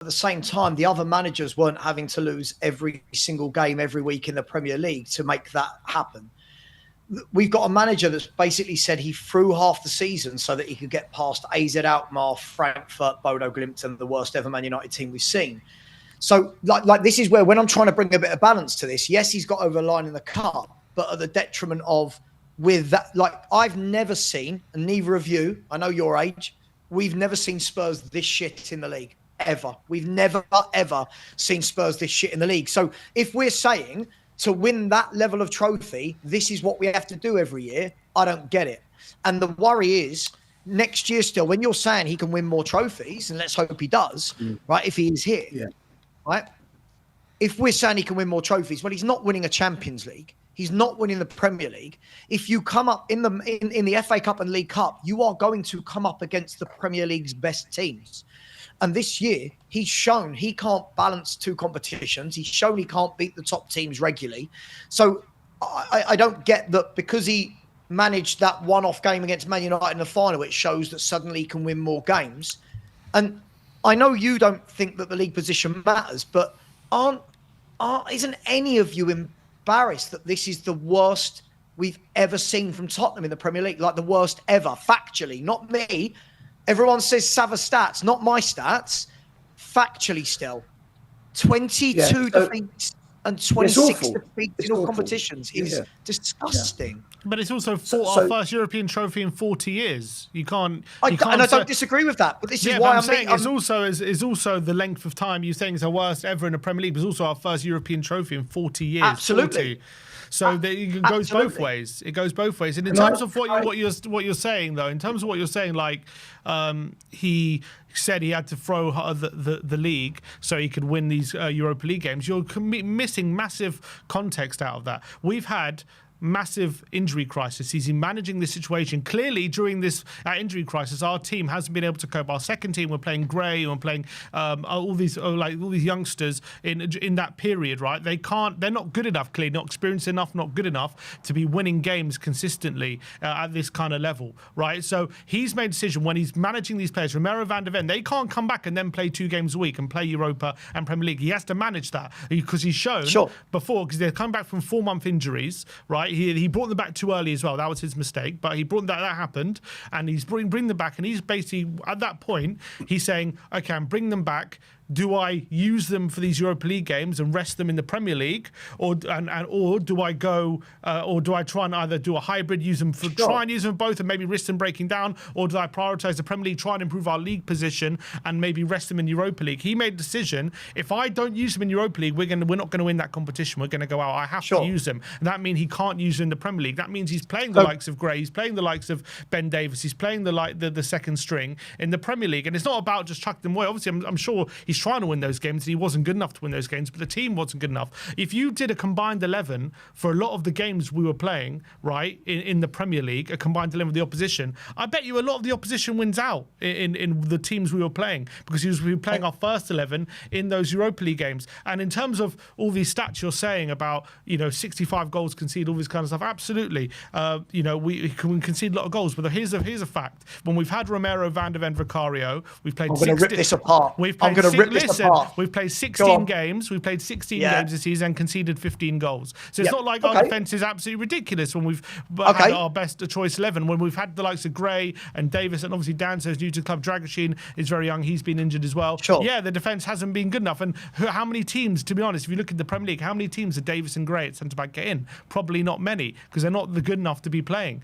the same time, the other managers weren't having to lose every single game every week in the Premier League to make that happen. We've got a manager that's basically said he threw half the season so that he could get past AZ Alkmaar, Frankfurt, Bodo Glimt, and the worst ever Man United team we've seen. So, like this is where, when I'm trying to bring a bit of balance to this, yes, he's got over the line in the cup, but at the detriment of, with that, like, I've never seen, and neither of you, I know your age, we've never seen Spurs this shit in the league. Ever. We've never, ever seen Spurs this shit in the league. So if we're saying to win that level of trophy, this is what we have to do every year, I don't get it. And the worry is, next year still, when you're saying he can win more trophies, and let's hope he does, right, if he is here, right? If we're saying he can win more trophies, well, he's not winning a Champions League. He's not winning the Premier League. If you come up in the FA Cup and League Cup, you are going to come up against the Premier League's best teams. And this year, he's shown he can't balance two competitions. He's shown he can't beat the top teams regularly. So I don't get that because he managed that one-off game against Man United in the final, it shows that suddenly he can win more games. And I know you don't think that the league position matters, but isn't any of you embarrassed that this is the worst we've ever seen from Tottenham in the Premier League? Like the worst ever, factually, not me. Everyone says Savva stats, not my stats. Factually, still, 22 defeats and 26 defeats in all competitions is disgusting. But it's also our first European trophy in 40 years. You can't. I don't disagree with that. But this is why I'm saying it's also the length of time you're saying is the worst ever in the Premier League. But it's also our first European trophy in 40 years. Absolutely. 40. So it goes both ways. It goes both ways. And in terms of what you're saying, though, in terms of what you're saying, like he said he had to throw the league so he could win these Europa League games. You're missing massive context out of that. We've had massive injury crisis. He's managing this situation. Clearly, during this injury crisis, our team hasn't been able to cope. Our second team, we're playing Gray, we're playing all these youngsters in that period, right? They're not good enough, clearly, not experienced enough, not good enough to be winning games consistently at this kind of level, right? So he's made a decision when he's managing these players, Romero, Van de Ven, they can't come back and then play 2 games a week and play Europa and Premier League. He has to manage that because he's shown before, because they're coming back from 4-month injuries, right? He brought them back too early as well. That was his mistake. But he brought that happened, and he's bring them back. And he's basically at that point, he's saying, "Okay, I'm bringing them back. Do I use them for these Europa League games and rest them in the Premier League, or do I go, or do I try and either do a hybrid, try and use them both, and maybe risk them breaking down, or do I prioritise the Premier League, try and improve our league position, and maybe rest them in Europa League?" He made a decision. If I don't use them in Europa League, we're not going to win that competition. We're going to go out. I have to use them, and that means he can't use them in the Premier League. That means he's playing the likes of Gray, he's playing the likes of Ben Davies, he's playing the second string in the Premier League, and it's not about just chucking them away. Obviously, I'm sure he's trying to win those games, and he wasn't good enough to win those games, but the team wasn't good enough. If you did a combined 11 for a lot of the games we were playing, right, in the Premier League, a combined 11 of the opposition, I bet you a lot of the opposition wins out in the teams we were playing, because we were playing our first 11 in those Europa League games. And in terms of all these stats you're saying about, 65 goals conceded, all this kind of stuff, absolutely. We can concede a lot of goals, but here's a fact. When we've had Romero, Van de Ven, Vicario, we've played. I'm going to rip this apart. I'm going to rip this apart. We've played 16 games. We've played 16 games this season and conceded 15 goals. So it's not like our defence is absolutely ridiculous when we've had our best choice 11. When we've had the likes of Gray and Davis, and obviously Danso's new to the club. Dragoshin is very young. He's been injured as well. Yeah, the defence hasn't been good enough. And how many teams, to be honest, if you look at the Premier League, how many teams are Davis and Gray at centre-back get in? Probably not many, because they're not good enough to be playing,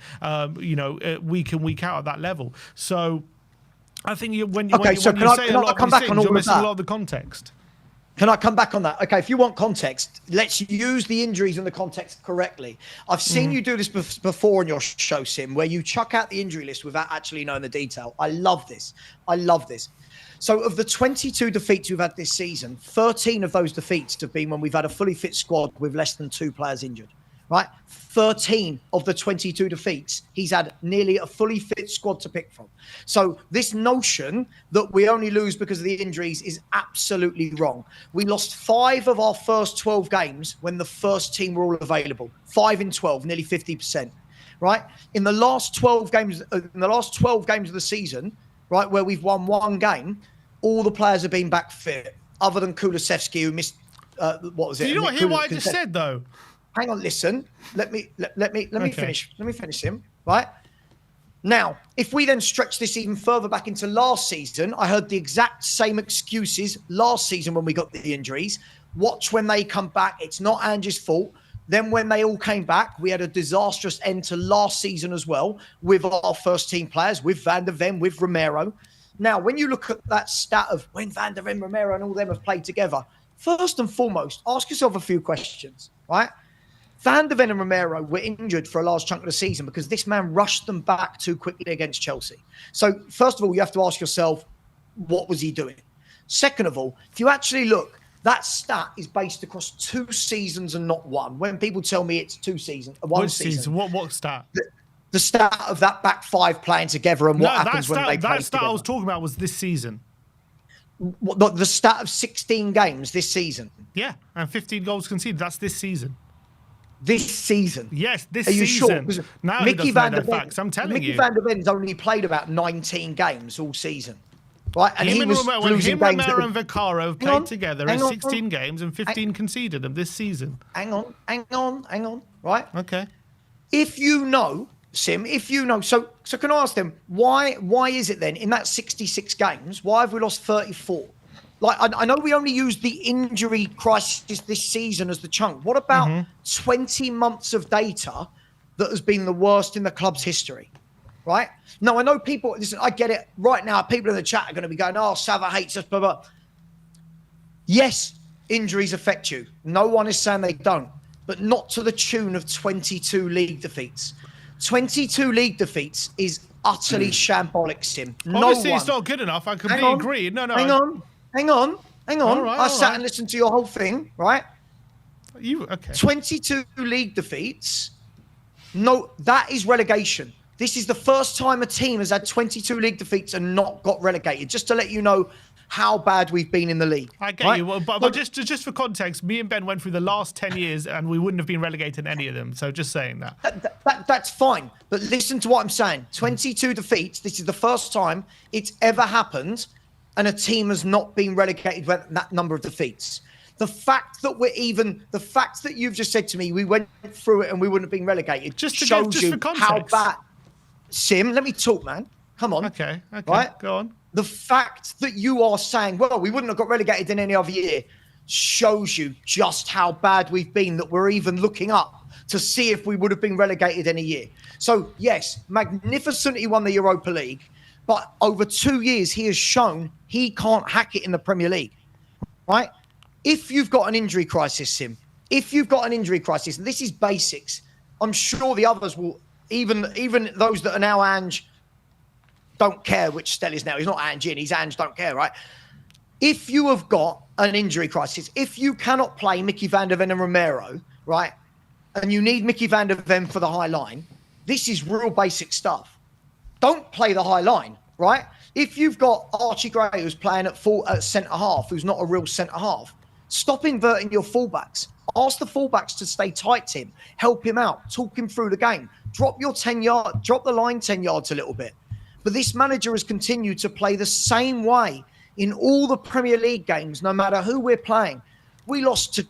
week in, week out at that level. So I think when you say a lot of these things, you're missing a lot of the context. Can I come back on that? Okay, if you want context, let's use the injuries and the context correctly. I've seen you do this before on your show, Sim, where you chuck out the injury list without actually knowing the detail. I love this. So of the 22 defeats we've had this season, 13 of those defeats have been when we've had a fully fit squad with less than 2 players injured, right? 13 of the 22 defeats, he's had nearly a fully fit squad to pick from. So this notion that we only lose because of the injuries is absolutely wrong. We lost 5 of our first 12 games when the first team were all available. 5 in 12, nearly 50%, right? In the last 12 games of the season, right, where we've won 1 game, all the players have been back fit, other than Kulusevski, who missed. What was it? Do you not hear what I just said though? Hang on, listen. Let me Okay. finish. Let me finish him. Right now, if we then stretch this even further back into last season, I heard the exact same excuses last season when we got the injuries. Watch when they come back. It's not Ange's fault. Then when they all came back, we had a disastrous end to last season as well with our first team players, with Van der Ven, with Romero. Now, when you look at that stat of when Van der Ven, Romero and all them have played together, first and foremost, ask yourself a few questions, right? Van der Ven and Romero were injured for a large chunk of the season because this man rushed them back too quickly against Chelsea. So first of all, you have to ask yourself, what was he doing? Second of all, if you actually look, that stat is based across 2 seasons and not one. When people tell me it's 2 seasons, one season. What stat? The stat of that back 5 playing together and what happens when they play That stat together. I was talking about was this season. The stat of 16 games this season. Yeah, and 15 goals conceded. That's this season. This season? Yes, this Are you season. Sure? Now Mickey Van der Ven, facts. I'm telling Mickey you. Van der Ven's only played about 19 games all season. Right? And Him he was losing games. Romero and Vaccaro have played together in 16 games and 15 conceded them this season. Hang on. Right? Okay. If you know, Sim, so can I ask them, why is it then in that 66 games, why have we lost 34? Like, I know we only used the injury crisis this season as the chunk. What about 20 months of data that has been the worst in the club's history? Right? Now, I know people, listen, I get it. Right now, people in the chat are going to be going, oh, Savva hates us, blah, blah. Yes, injuries affect you. No one is saying they don't, but not to the tune of 22 league defeats. 22 league defeats is utterly shambolic, Sim. Obviously, it's not good enough. I completely agree. No. Hang on. I sat and listened to your whole thing, right? Okay. 22 league defeats. No, that is relegation. This is the first time a team has had 22 league defeats and not got relegated. Just to let you know how bad we've been in the league. I get you, but just for context, me and Ben went through the last 10 years and we wouldn't have been relegated in any of them. So just saying that. That's fine. But listen to what I'm saying. 22 defeats. This is the first time it's ever happened and a team has not been relegated with that number of defeats. The fact that you've just said to me, we went through it and we wouldn't have been relegated, shows you how bad. Sim, let me talk, man. Come on. Okay. Right? Go on. The fact that you are saying, well, we wouldn't have got relegated in any other year, shows you just how bad we've been, that we're even looking up to see if we would have been relegated in a year. So, yes, magnificent he won the Europa League, but over 2 years, he has shown he can't hack it in the Premier League, right? If you've got an injury crisis, Sim, and this is basics, I'm sure the others will, even those that are now Ange, don't care which Stel is now. He's not Ange in, he's Ange, don't care, right? If you have got an injury crisis, if you cannot play Mickey Van der Ven and Romero, right, and you need Mickey Van der Ven for the high line, this is real basic stuff. Don't play the high line, right? If you've got Archie Gray who's playing at centre-half, who's not a real centre-half, stop inverting your fullbacks. Ask the fullbacks to stay tight to him, help him out, talk him through the game. Drop the line 10 yards a little bit. But this manager has continued to play the same way in all the Premier League games, no matter who we're playing. We lost at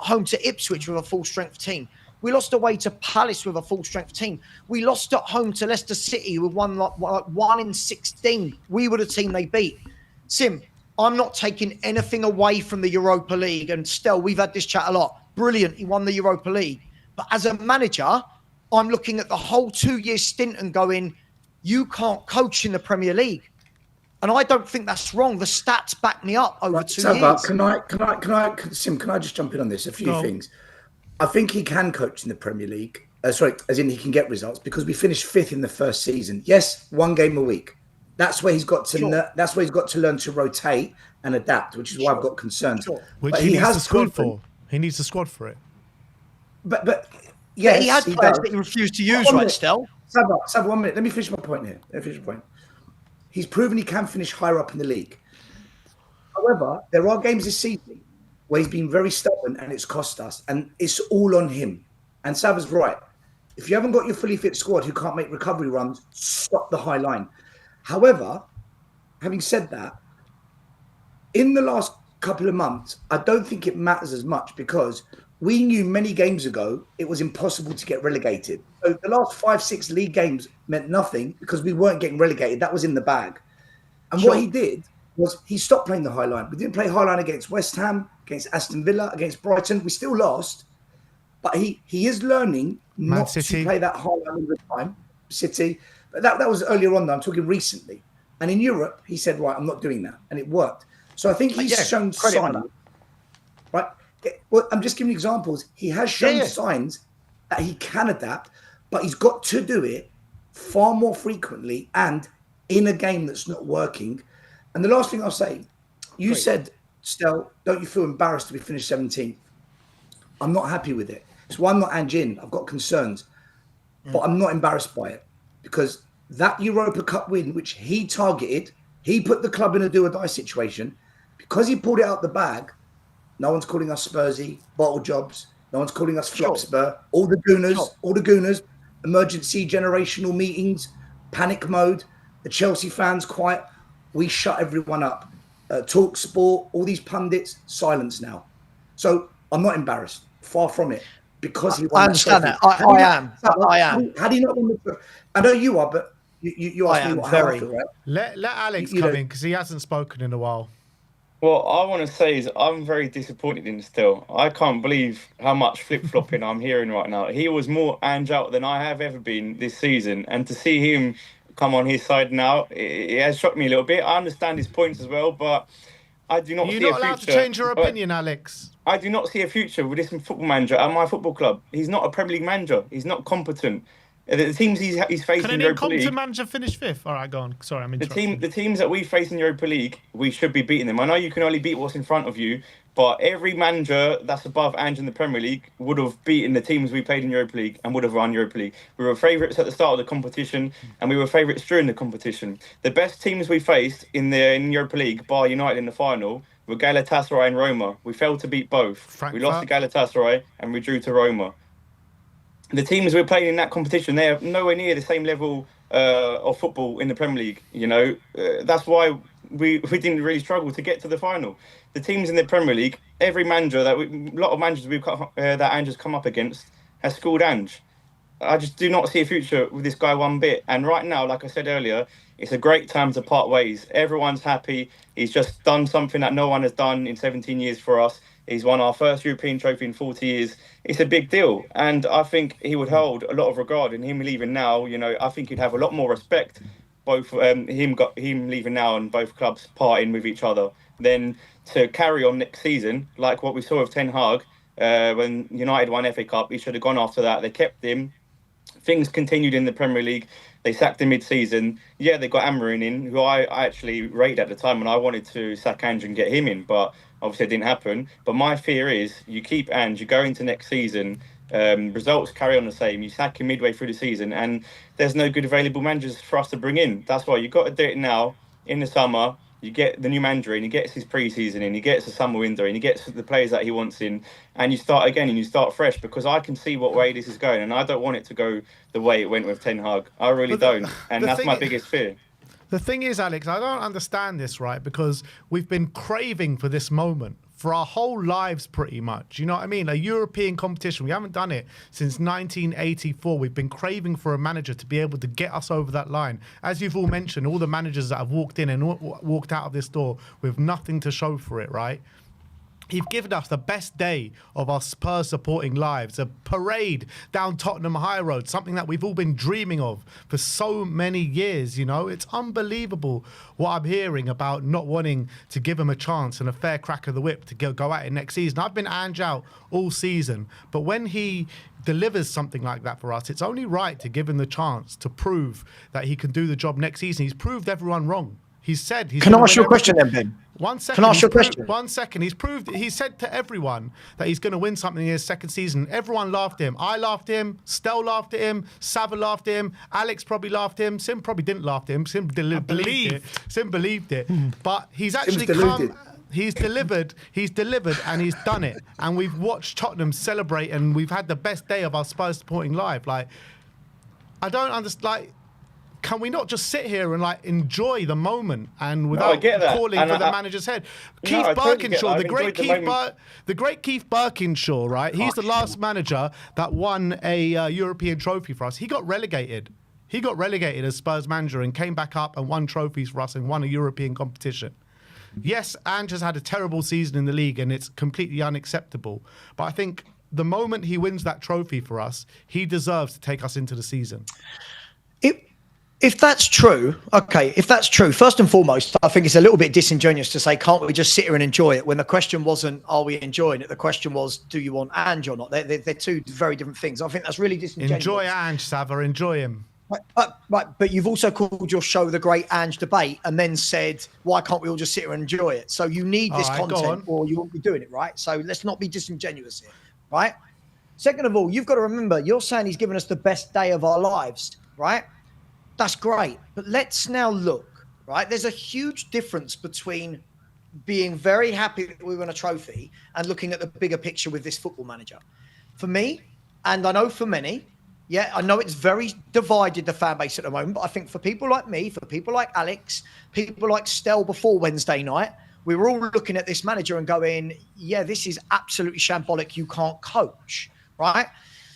home to Ipswich with a full-strength team. We lost away to Palace with a full-strength team. We lost at home to Leicester City with 1 in 16. We were the team they beat. Sim, I'm not taking anything away from the Europa League. And Stel, we've had this chat a lot. Brilliant, he won the Europa League. But as a manager, I'm looking at the whole 2-year stint and going, you can't coach in the Premier League. And I don't think that's wrong. The stats back me up over 2 years. Can I just jump in on this? A few things. I think he can coach in the Premier League. As in he can get results because we finished 5th in the first season. Yes, 1 game a week. That's where he's got to. That's where he's got to learn to rotate and adapt, which is why I've got concerns. Which but he needs the squad for. He needs the squad for it. But yes, he had players that he refused to use, right, Stel? Savva, 1 minute. Let me finish my point here. He's proven he can finish higher up in the league. However, there are games this season where he's been very stubborn and it's cost us, and it's all on him. And Savva's right. If you haven't got your fully fit squad who can't make recovery runs, stop the high line. However, having said that, in the last couple of months, I don't think it matters as much because we knew many games ago it was impossible to get relegated. So the last 5-6 league games meant nothing because we weren't getting relegated. That was in the bag. And what he did was he stopped playing the high line. We didn't play high line against West Ham, against Aston Villa, against Brighton. We still lost. But he is learning not to play that high line all the time. City. But that was earlier on, though. I'm talking recently. And in Europe, he said, right, I'm not doing that. And it worked. So I think he's shown signs. Right? Well, I'm just giving examples. He has shown signs that he can adapt, but he's got to do it far more frequently and in a game that's not working. And the last thing I'll say, you said, Stel, don't you feel embarrassed to be finished 17th? I'm not happy with it. It's why I'm not Ange in. I've got concerns, but I'm not embarrassed by it because that Europa Cup win, which he targeted, he put the club in a do-or-die situation. Because he pulled it out the bag, no one's calling us Spursy, bottle jobs. No one's calling us Flopspur. All the gooners, emergency generational meetings, panic mode. The Chelsea fans quiet. We shut everyone up. Talk Sport, all these pundits, silence now. So I'm not embarrassed. Far from it. Because he won. I understand that. I am. How do you not win the? I know you are, but you asked me what I feel, right? Let Alex come in because he hasn't spoken in a while. What I want to say is I'm very disappointed in Stel. I can't believe how much flip-flopping I'm hearing right now. He was more Ange out than I have ever been this season. And to see him come on his side now, it has shocked me a little bit. I understand his points as well, but I do not see a future. You're not allowed to change your opinion, Alex. I do not see a future with this football manager at my football club. He's not a Premier League manager. He's not competent. The teams he's facing in Europa League. Can an incompetent manager finish fifth? All right, go on. Sorry, I'm interrupting. The teams that we face in Europa League, we should be beating them. I know you can only beat what's in front of you, but every manager that's above Ange in the Premier League would have beaten the teams we played in Europa League and would have won Europa League. We were favourites at the start of the competition, and we were favourites during the competition. The best teams we faced in Europa League, bar United in the final, were Galatasaray and Roma. We failed to beat both. Frankfurt. We lost to Galatasaray and we drew to Roma. The teams we're playing in that competition, they are nowhere near the same level of football in the Premier League. You know, that's why we didn't really struggle to get to the final. The teams in the Premier League, every manager a lot of managers that Ange has come up against has schooled Ange. I just do not see a future with this guy one bit. And right now, like I said earlier, it's a great time to part ways. Everyone's happy. He's just done something that no one has done in 17 years for us. He's won our first European trophy in 40 years. It's a big deal. And I think he would hold a lot of regard in him leaving now. You know, I think he'd have a lot more respect, both him leaving now and both clubs parting with each other, than to carry on next season, like what we saw with Ten Hag when United won FA Cup. He should have gone after that. They kept him. Things continued in the Premier League. They sacked him mid-season. Yeah, they got Amorim in, who I actually rated at the time, and I wanted to sack Ange and get him in, but obviously it didn't happen. But my fear is you keep Ange, you go into next season, results carry on the same, you sack him midway through the season, and there's no good available managers for us to bring in. That's why you've got to do it now, in the summer. You get the new manager in, he gets his pre-season in, he gets the summer window in, he gets the players that he wants in, and you start again and you start fresh, because I can see what way this is going, and I don't want it to go the way it went with Ten Hag. I really don't, and that's my biggest fear. The thing is, Alex, I don't understand this, right? Because we've been craving for this moment for our whole lives, pretty much. You know what I mean? A European competition. We haven't done it since 1984. We've been craving for a manager to be able to get us over that line. As you've all mentioned, all the managers that have walked in and walked out of this door with nothing to show for it, right? He's given us the best day of our Spurs supporting lives, a parade down Tottenham High Road, something that we've all been dreaming of for so many years, you know. It's unbelievable what I'm hearing about not wanting to give him a chance and a fair crack of the whip to go at it next season. I've been Ange out all season, but when he delivers something like that for us, it's only right to give him the chance to prove that he can do the job next season. He's proved everyone wrong. He's said he's. Can I ask you a question then, Ben? 1 second. Can I ask you a question? 1 second. He's proved. He said to everyone that he's going to win something in his second season. Everyone laughed at him. I laughed at him. Stel laughed at him. Savva laughed at him. Alex probably laughed at him. Sim probably didn't laugh at him. Sim believed it. Sim believed it. But he's actually come. He's delivered, and he's done it. And we've watched Tottenham celebrate, and we've had the best day of our Spurs supporting live. Like, I don't understand. Like, can we not just sit here and like enjoy the moment and without calling for the manager's head? Keith Birkinshaw, the great Keith Birkinshaw, right? He's the last manager that won a European trophy for us. He got relegated. He got relegated as Spurs manager and came back up and won trophies for us and won a European competition. Yes, Ange has had a terrible season in the league and it's completely unacceptable. But I think the moment he wins that trophy for us, he deserves to take us into the season. If that's true, okay, if that's true, first and foremost, I think it's a little bit disingenuous to say, can't we just sit here and enjoy it? When the question wasn't, are we enjoying it? The question was, do you want Ange or not? They're two very different things. I think that's really disingenuous. Enjoy Ange, Savva, enjoy him. But you've also called your show the Great Ange Debate and then said, why can't we all just sit here and enjoy it? So you need this content or you won't be doing it, right? So let's not be disingenuous here, right? Second of all, you've got to remember, you're saying he's given us the best day of our lives, right? That's great. But let's now look, right? There's a huge difference between being very happy that we won a trophy and looking at the bigger picture with this football manager. For me, and I know for many, yeah, I know it's very divided, the fan base at the moment, but I think for people like me, for people like Alex, people like Stel before Wednesday night, we were all looking at this manager and going, yeah, this is absolutely shambolic. You can't coach, right?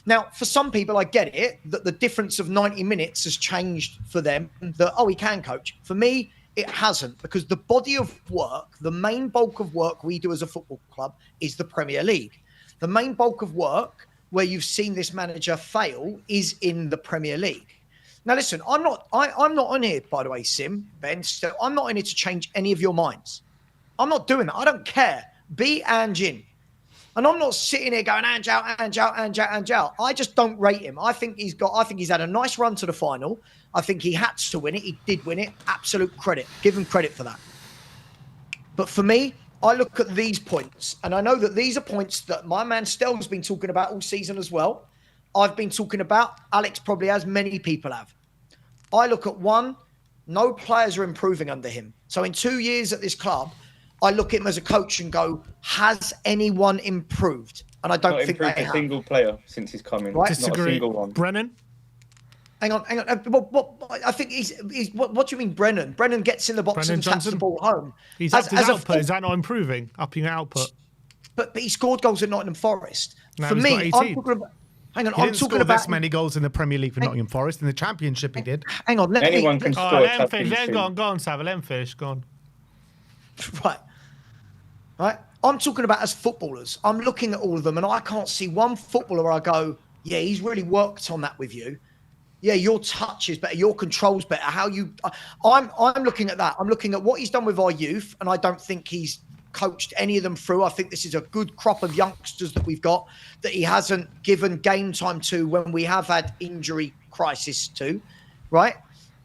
Now, for some people, I get it, that the difference of 90 minutes has changed for them, that, he can coach. For me, it hasn't, because the body of work, the main bulk of work we do as a football club is the Premier League. The main bulk of work where you've seen this manager fail is in the Premier League. Now, listen, I'm not on here, by the way, Sim, Ben, so I'm not in here to change any of your minds. I'm not doing that. I don't care. Be Ange in. And I'm not sitting here going, Ange out, Ange out, Ange out, Ange out. I just don't rate him. I think he's had a nice run to the final. I think he had to win it. He did win it. Absolute credit. Give him credit for that. But for me, I look at these points, and I know that these are points that my man Stel's been talking about all season as well. I've been talking about, Alex probably has, many people have. I look at one, no players are improving under him. So in 2 years at this club, I look at him as a coach and go, has anyone improved? And I don't think they have. Not improved a single player since he's come in. Right? Not a single one. Brennan? Hang on. I think he's what do you mean, Brennan? Brennan gets in the box and taps the ball home. He's upped his output. Is that not improving? Upping output. But he scored goals at Nottingham Forest. Now for me, I'm talking about. Hang on, I'm talking about this many goals in the Premier League for Nottingham Forest. In the Championship, he did. Hang on, anyone can score. Let him finish. Go on, Savva. Let him finish. Go on. Right. I'm talking about as footballers. I'm looking at all of them, and I can't see one footballer where I go, yeah, he's really worked on that with you. Yeah, your touch is better, your control's better. I'm looking at that. I'm looking at what he's done with our youth, and I don't think he's coached any of them through. I think this is a good crop of youngsters that we've got that he hasn't given game time to when we have had injury crisis to, right?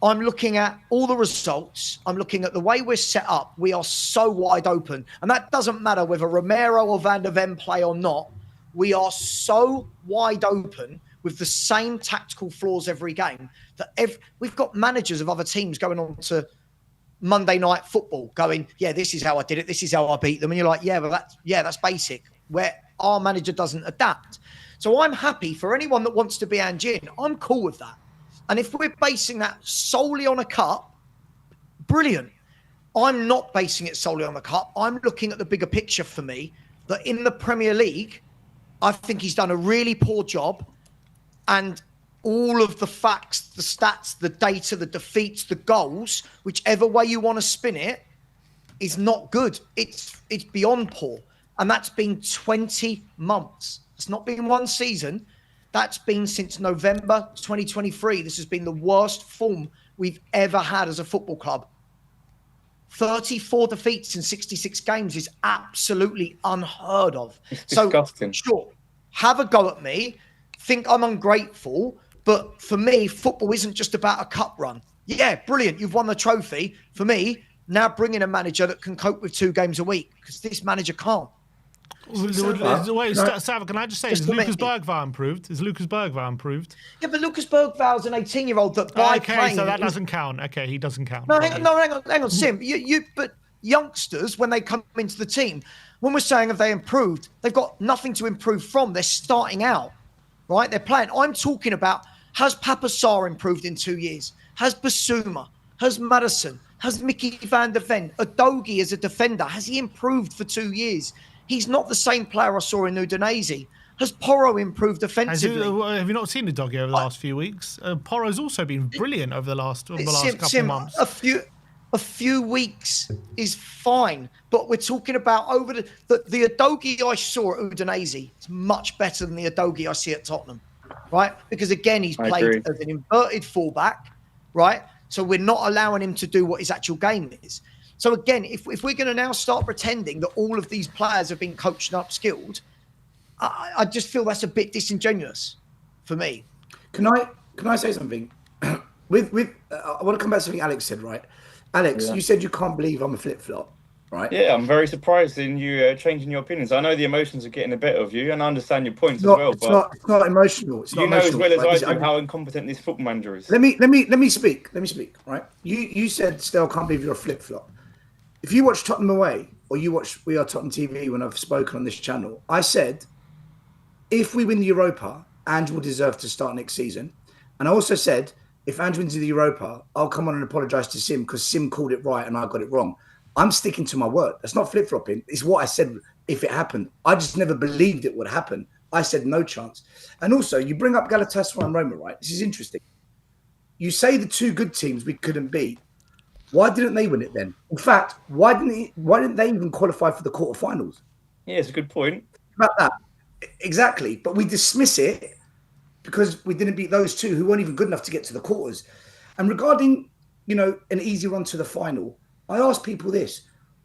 I'm looking at all the results. I'm looking at the way we're set up. We are so wide open. And that doesn't matter whether Romero or Van der Ven play or not. We are so wide open with the same tactical flaws every game that we've got managers of other teams going on to Monday Night Football going, yeah, this is how I did it. This is how I beat them. And you're like, that's basic, where our manager doesn't adapt. So I'm happy for anyone that wants to be Ange in. I'm cool with that. And if we're basing that solely on a cup, brilliant. I'm not basing it solely on the cup. I'm looking at the bigger picture for me, that in the Premier League, I think he's done a really poor job. And all of the facts, the stats, the data, the defeats, the goals, whichever way you want to spin it, is not good. It's beyond poor. And that's been 20 months. It's not been one season. That's been since November 2023. This has been the worst form we've ever had as a football club. 34 defeats in 66 games is absolutely unheard of. It's disgusting. So, sure, have a go at me, think I'm ungrateful, but for me, football isn't just about a cup run. Yeah, brilliant, you've won the trophy. For me, now bring in a manager that can cope with 2 games a week, because this manager can't. Savva, can I just say, is Lucas Bergvall improved? Yeah, but Lucas Bergvall's an 18-year-old that by playing... so that doesn't count. Okay, he doesn't count. No, hang on, Sim. But youngsters, when they come into the team, when we're saying have they improved, they've got nothing to improve from. They're starting out, right? They're playing. I'm talking about, has Papa Sarr improved in 2 years? Has Basuma? Has Madison? Has Mickey van der Ven? Udogie as a defender? Has he improved for 2 years? He's not the same player I saw in Udinese. Has Porro improved offensively? Have you not seen Udogie over the last few weeks? Porro's also been brilliant over the last couple of months. A few weeks is fine, but we're talking about over the Udogie I saw at Udinese is much better than the Udogie I see at Tottenham, right? Because again, he's played as an inverted fullback, right? So we're not allowing him to do what his actual game is. So again, if we're going to now start pretending that all of these players have been coached and upskilled, I just feel that's a bit disingenuous for me. Can I say something? I want to come back to something Alex said, right? Alex, you said you can't believe I'm a flip-flop, right? Yeah, I'm very surprised in you changing your opinions. I know the emotions are getting the better of you, and I understand your points as well. It's not emotional. It's not emotional, as well as right? I do how incompetent this football manager is. Let me speak, right? You said, Stel, can't believe you're a flip-flop. If you watch Tottenham away, or you watch WeAreTottenhamTV when I've spoken on this channel, I said, if we win the Europa, Ange will deserve to start next season. And I also said, if Ange wins the Europa, I'll come on and apologise to Sim because Sim called it right and I got it wrong. I'm sticking to my word. That's not flip-flopping. It's what I said if it happened. I just never believed it would happen. I said no chance. And also, you bring up Galatasaray and Roma, right? This is interesting. You say the two good teams we couldn't beat. Why didn't they win it then? In fact, why didn't they even qualify for the quarterfinals? Yeah, it's a good point. About that. Exactly. But we dismiss it because we didn't beat those two who weren't even good enough to get to the quarters. And regarding, an easy run to the final, I asked people this.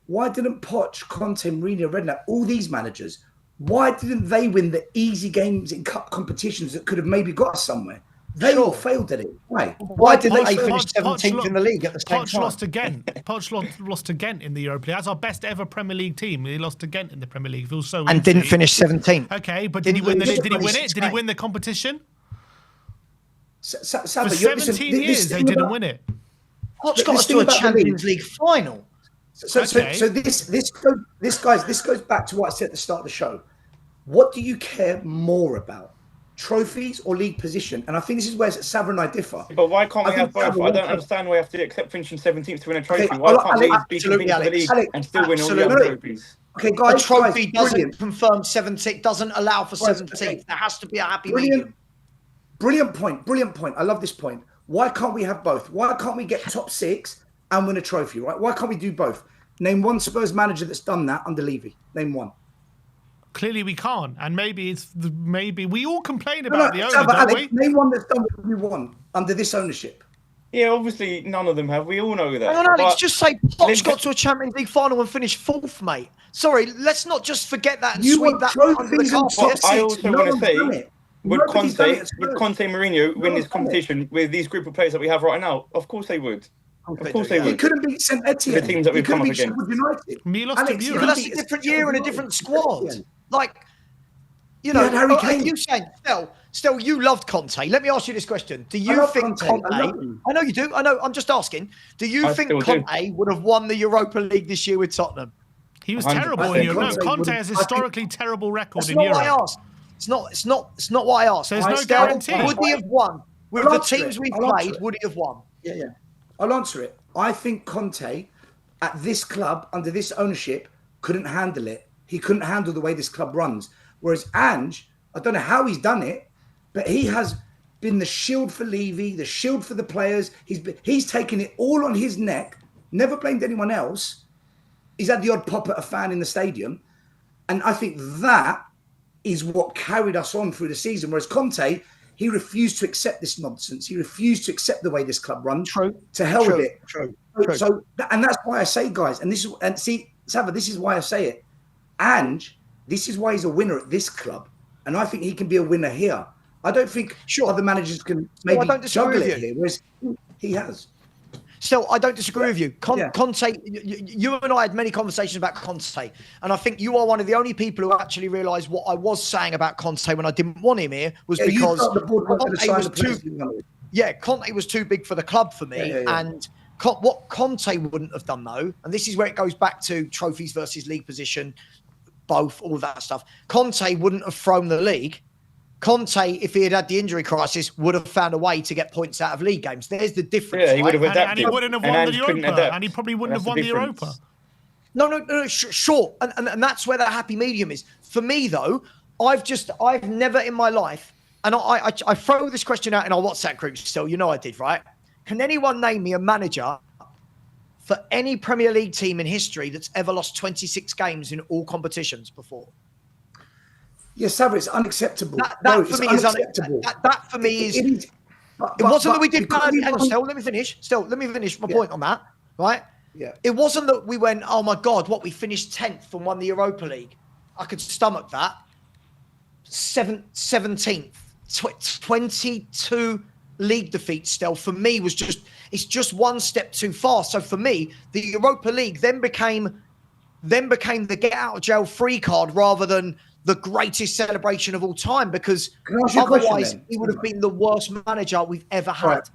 Why didn't Poch, Conte, Mourinho, Redknapp, all these managers, why didn't they win the easy games in cup competitions that could have maybe got us somewhere? They all failed at it. Why did they finish 17th in the league at the same time? Lost again. Poch lost to Ghent in the Europa League. That's our best ever Premier League team. He lost to Ghent in the Premier League. It feels so and didn't finish 17th. Okay, but did he win it? Did he win the competition? Savva, for 17 years, they didn't win it. Poch got us to a Champions League final. So this goes back to what I said at the start of the show. What do you care more about? Trophies or league position? And I think this is where Savva and I differ. But why can't we have both? I don't understand why we have to accept finishing 17th to win a trophy. Why can't Leeds be competing for the league and still win all the other trophies? Okay, guys, a trophy doesn't confirm 17th, doesn't allow for 17th. Okay. There has to be a happy medium. Brilliant point. I love this point. Why can't we have both? Why can't we get top 6 and win a trophy, right? Why can't we do both? Name one Spurs manager that's done that under Levy. Name one. Clearly we can't, and maybe we all complain about the owner, don't Alex, we? Name one that's done what we want under this ownership. Yeah, obviously none of them have. We all know that. Hang on, Alex, just say Poch got to a Champions League final and finished 4th, mate. Sorry, let's not just forget that and sweep that under the carpet. I also want to say, would Conte and Mourinho win this competition with these group of players that we have right now? Of course they would. Of course they would. He couldn't beat St Etienne. The teams that we've come up against. But that's a different year and a different squad. Like, Harry Kane. You saying, Stel, you loved Conte. Let me ask you this question. Do you think Conte, I know you do. I know, I'm just asking. Do you think Conte would have won the Europa League this year with Tottenham? He was terrible in Europe. No, Conte has a historically terrible record in Europe. That's not what I asked. It's not what I asked. So there's no guarantee. Would he have won? With the teams we played, would he have won? Yeah. I'll answer it. I think Conte, at this club, under this ownership, couldn't handle it. He couldn't handle the way this club runs. Whereas Ange, I don't know how he's done it, but he has been the shield for Levy, the shield for the players. He's taken it all on his neck, never blamed anyone else. He's had the odd pop at a fan in the stadium. And I think that is what carried us on through the season. Whereas Conte, he refused to accept this nonsense. He refused to accept the way this club runs. True. To hell with it. True. So, and that's why I say, guys, Savva, this is why I say it. Ange, this is why he's a winner at this club. And I think he can be a winner here. I don't think other managers can maybe juggle it here, whereas he has. Still, I don't disagree with you. Conte, you and I had many conversations about Conte, and I think you are one of the only people who actually realised what I was saying about Conte when I didn't want him here was because Conte was too big for the club for me. And what Conte wouldn't have done, though, and this is where it goes back to trophies versus league position, both, all that stuff. Conte wouldn't have thrown the league Conte, if he had had the injury crisis, would have found a way to get points out of league games. There's the difference. Yeah, he would have adapted. And he wouldn't have won the Europa. And he probably wouldn't have won the Europa. No, sure. And that's where the happy medium is. For me, though, I've never in my life, and I throw this question out in our WhatsApp group still, you know I did, right? Can anyone name me a manager for any Premier League team in history that's ever lost 26 games in all competitions before? Yes, Savva, it's unacceptable. That for me is unacceptable. That for me is. It wasn't that we did badly. Hang on, Stel, let me finish. Let me finish my point on that, right? Yeah. It wasn't that we went, oh my God, we finished 10th and won the Europa League. I could stomach that. 17th, 22 league defeats, Stel, for me it's just one step too far. So for me, the Europa League then became the get out of jail free card rather than the greatest celebration of all time, because otherwise he would have been the worst manager we've ever had.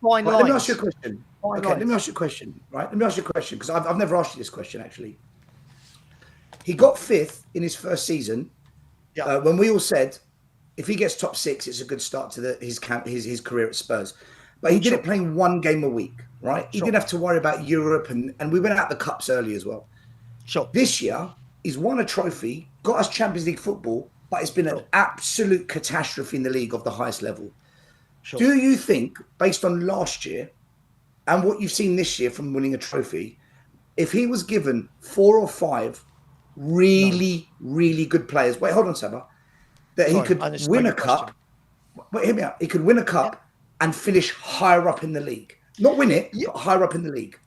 Right. Let me ask you a question. Let me ask you a question, right? Let me ask you a question, because I've never asked you this question, actually. He got 5th in his first season when we all said, if he gets top 6, it's a good start to his career at Spurs. But he did it playing one game a week, right? He didn't have to worry about Europe, and we went out the Cups early as well. Sure. This year, he's won a trophy, got us Champions League football, but it's been an absolute catastrophe in the league of the highest level. Sure. Do you think, based on last year and what you've seen this year from winning a trophy, if he was given 4 or 5 really good players, wait, hold on, Savva, that he could win a cup, wait, hear me out, he could win a cup and finish higher up in the league? Not win it, but higher up in the league.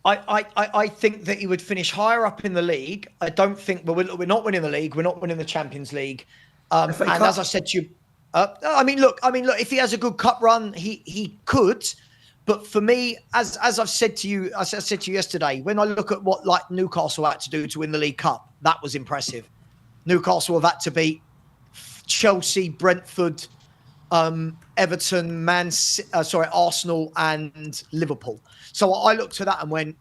I think that he would finish higher up in the league. I don't think we're not winning the league. We're not winning the Champions League. And as I said to you, I mean, look, if he has a good cup run, he could. But for me, as I've said to you, I said to you yesterday, when I look at what like Newcastle had to do to win the League Cup, that was impressive. Newcastle have had to beat Chelsea, Brentford, Everton, Arsenal, and Liverpool. So I looked at that and went,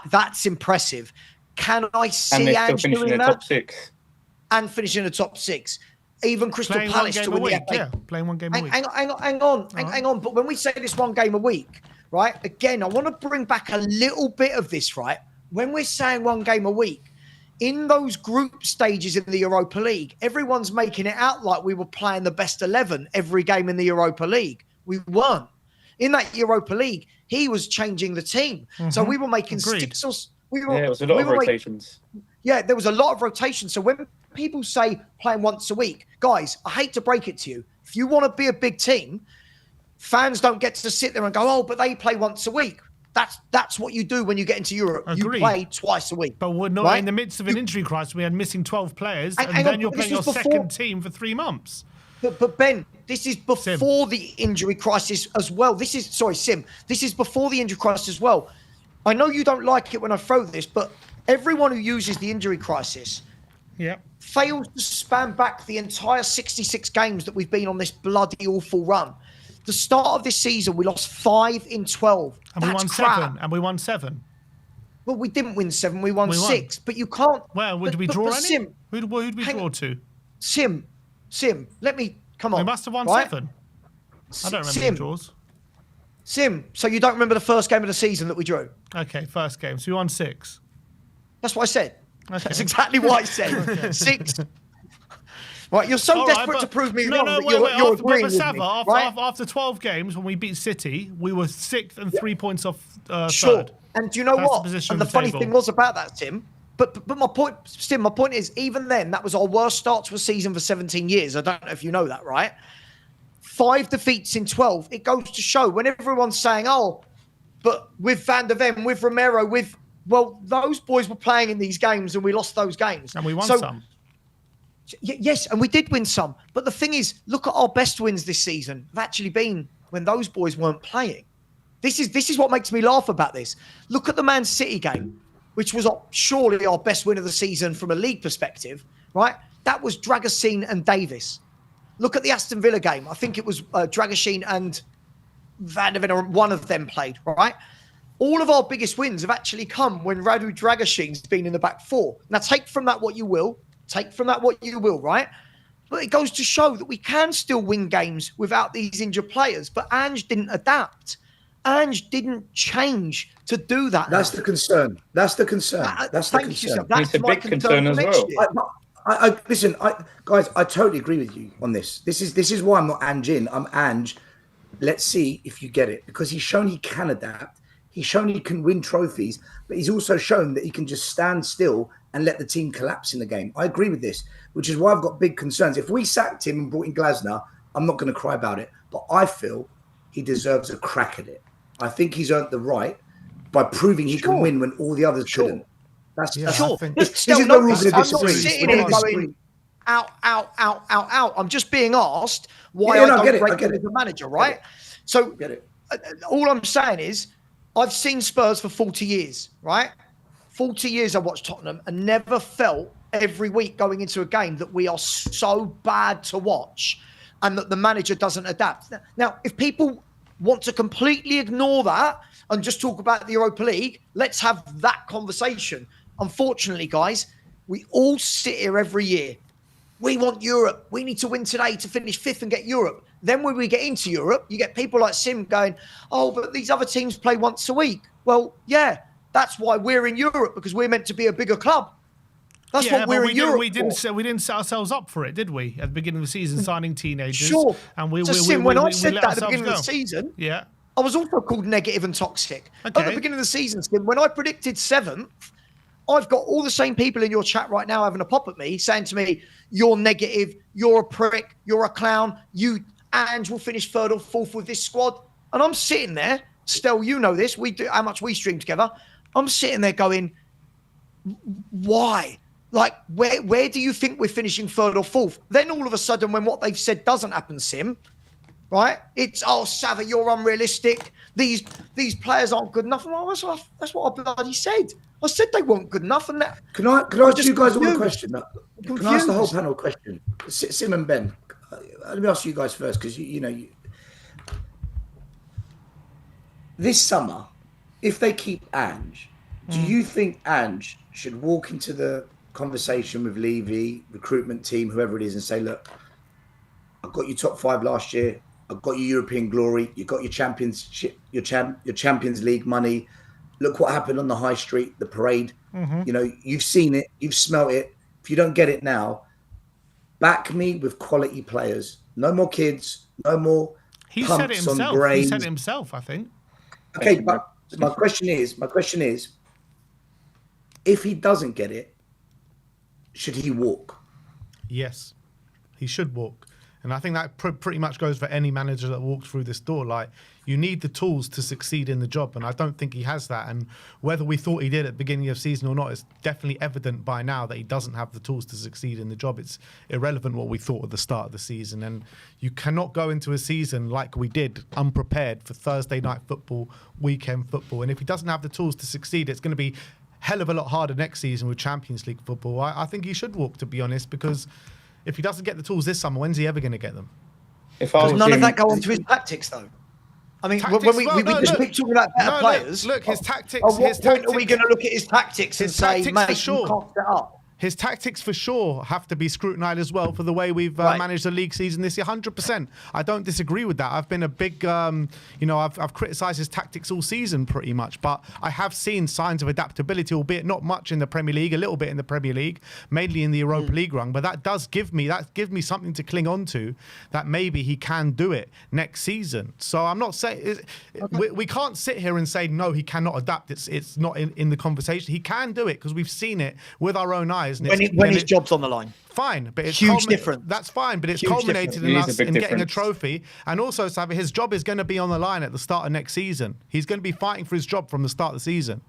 that's impressive. Can I see Ange doing that? Top 6. And finishing in the top 6. Even Crystal Palace to win the FA. Yeah, playing one game a week. Hang on. But when we say this one game a week, right? Again, I want to bring back a little bit of this, right? When we're saying one game a week, in those group stages in the Europa League, everyone's making it out like we were playing the best 11 every game in the Europa League. We weren't. In that Europa League, he was changing the team. Mm-hmm. So we were making six or... There was a lot of rotations. There was a lot of rotation. So when people say playing once a week, guys, I hate to break it to you. If you want to be a big team, fans don't get to sit there and go, oh, but they play once a week. That's what you do when you get into Europe. Agreed. You play twice a week. But we're not in the midst of an injury crisis. We had missing 12 players, and then you're playing your second team for 3 months. But Ben, this is before the injury crisis as well. Sim. This is before the injury crisis as well. I know you don't like it when I throw this, but everyone who uses the injury crisis fails to span back the entire 66 games that we've been on this bloody awful run. The start of this season, we lost 5 in 12. And we won 7. And we won 7. Well, we didn't win 7. We won 6. But you can't... Well, did we draw any? Who'd we draw to? Sim, let me... Come on. We must have won 7. I don't remember the draws. Sim, so you don't remember the first game of the season that we drew? Okay, first game. So we won 6. That's what I said. Okay. That's exactly what I said. 6. Right, you're so desperate to prove me wrong that you're agreeing with me. After 12 games, when we beat City, we were 6th and 3 points off sure. third. And do you know what? And the funny thing was about that, Tim, but my point, Tim, my point is, even then, that was our worst start to a season for 17 years. I don't know if you know that, right? 5 defeats in 12. It goes to show when everyone's saying, oh, but with Van der Ven, with Romero, well, those boys were playing in these games and we lost those games. And we won some. Yes, and we did win some. But the thing is, look at our best wins this season have actually been when those boys weren't playing. This is what makes me laugh about this. Look at the Man City game, which was surely our best win of the season from a league perspective, right? That was Dragusin and Davis. Look at the Aston Villa game. I think it was Dragusin and Van der Ven, or one of them played, right? All of our biggest wins have actually come when Radu Dragusin's been in the back four. Now, take from that what you will, right? But it goes to show that we can still win games without these injured players. But Ange didn't adapt. Ange didn't change to do that. That's the concern. That's the concern. That's the concern. That's a big concern as well. Listen, guys, I totally agree with you on this. This is why I'm not Ange in. I'm Ange. Let's see if you get it, because he's shown he can adapt. He's shown he can win trophies, but he's also shown that he can just stand still and let the team collapse in the game. I agree with this, which is why I've got big concerns. If we sacked him and brought in Glasner, I'm not going to cry about it, but I feel he deserves a crack at it. I think he's earned the right by proving he can win when all the others couldn't. That's sure. This is no rules of I'm not sitting here going out. I'm just being asked why I don't rate him as a manager, right? So all I'm saying is I've seen Spurs for 40 years, right? 40 years I watched Tottenham and never felt every week going into a game that we are so bad to watch and that the manager doesn't adapt. Now, if people want to completely ignore that and just talk about the Europa League, let's have that conversation. Unfortunately, guys, we all sit here every year. We want Europe. We need to win today to finish 5th and get Europe. Then when we get into Europe, you get people like Sim going, oh, but these other teams play once a week. Well, yeah, that's why we're in Europe, because we're meant to be a bigger club. That's what we're in Europe. We didn't set ourselves up for it, did we? At the beginning of the season, signing teenagers. Sure. And when I said that at the beginning of the season, yeah, I was also called negative and toxic. Okay. At the beginning of the season, Sim, when I predicted 7th, I've got all the same people in your chat right now having a pop at me, saying to me, you're negative, you're a prick, you're a clown, Ange will finish 3rd or 4th with this squad. And I'm sitting there, Stel, you know this, we do how much we stream together. I'm sitting there going, why? Like, where do you think we're finishing 3rd or 4th? Then all of a sudden, when what they've said doesn't happen, Sim, right? It's, oh, Savva, you're unrealistic. These players aren't good enough. Well, that's what I bloody said. I said they weren't good enough. And that. Can I ask you guys all a question? Can I ask the whole panel a question? Sim and Ben, let me ask you guys first, because this summer, if they keep Ange, do you think Ange should walk into the conversation with Levy, recruitment team, whoever it is, and say, look, I got you top 5 last year. I got you European glory. You got your championship, your Champions League money. Look what happened on the high street, the parade. You've seen it, you've smelt it. If you don't get it now, back me with quality players. No more kids, no more pumps on brains. He said it himself, I think. Okay, but my question is, if he doesn't get it, should he walk? Yes, he should walk. And I think that pretty much goes for any manager that walks through this door. Like, you need the tools to succeed in the job, and I don't think he has that. And whether we thought he did at the beginning of the season or not, it's definitely evident by now that he doesn't have the tools to succeed in the job. It's irrelevant what we thought at the start of the season. And you cannot go into a season like we did, unprepared for Thursday night football, weekend football. And if he doesn't have the tools to succeed, it's going to be hell of a lot harder next season with Champions League football. I think he should walk, to be honest, because if he doesn't get the tools this summer, when's he ever going to get them? Does none of that go onto his tactics, though? I mean, when we just keep talking about better players. Look, his tactics. At what point are we going to look at his tactics and say, mate, you can't set up? His tactics for sure have to be scrutinised as well for the way we've managed the league season this year. 100%. I don't disagree with that. I've been a big, I've criticised his tactics all season pretty much, but I have seen signs of adaptability, albeit not much in the Premier League, a little bit in the Premier League, mainly in the Europa League run. But that does give me something to cling on to, that maybe he can do it next season. So I'm not saying we can't sit here and say no, he cannot adapt. It's not in the conversation. He can do it because we've seen it with our own eyes. When his job's on the line. Fine, but it's huge difference. That's fine, but it's culminated in us in getting a trophy. And also, Savva, his job is going to be on the line at the start of next season. He's going to be fighting for his job from the start of the season.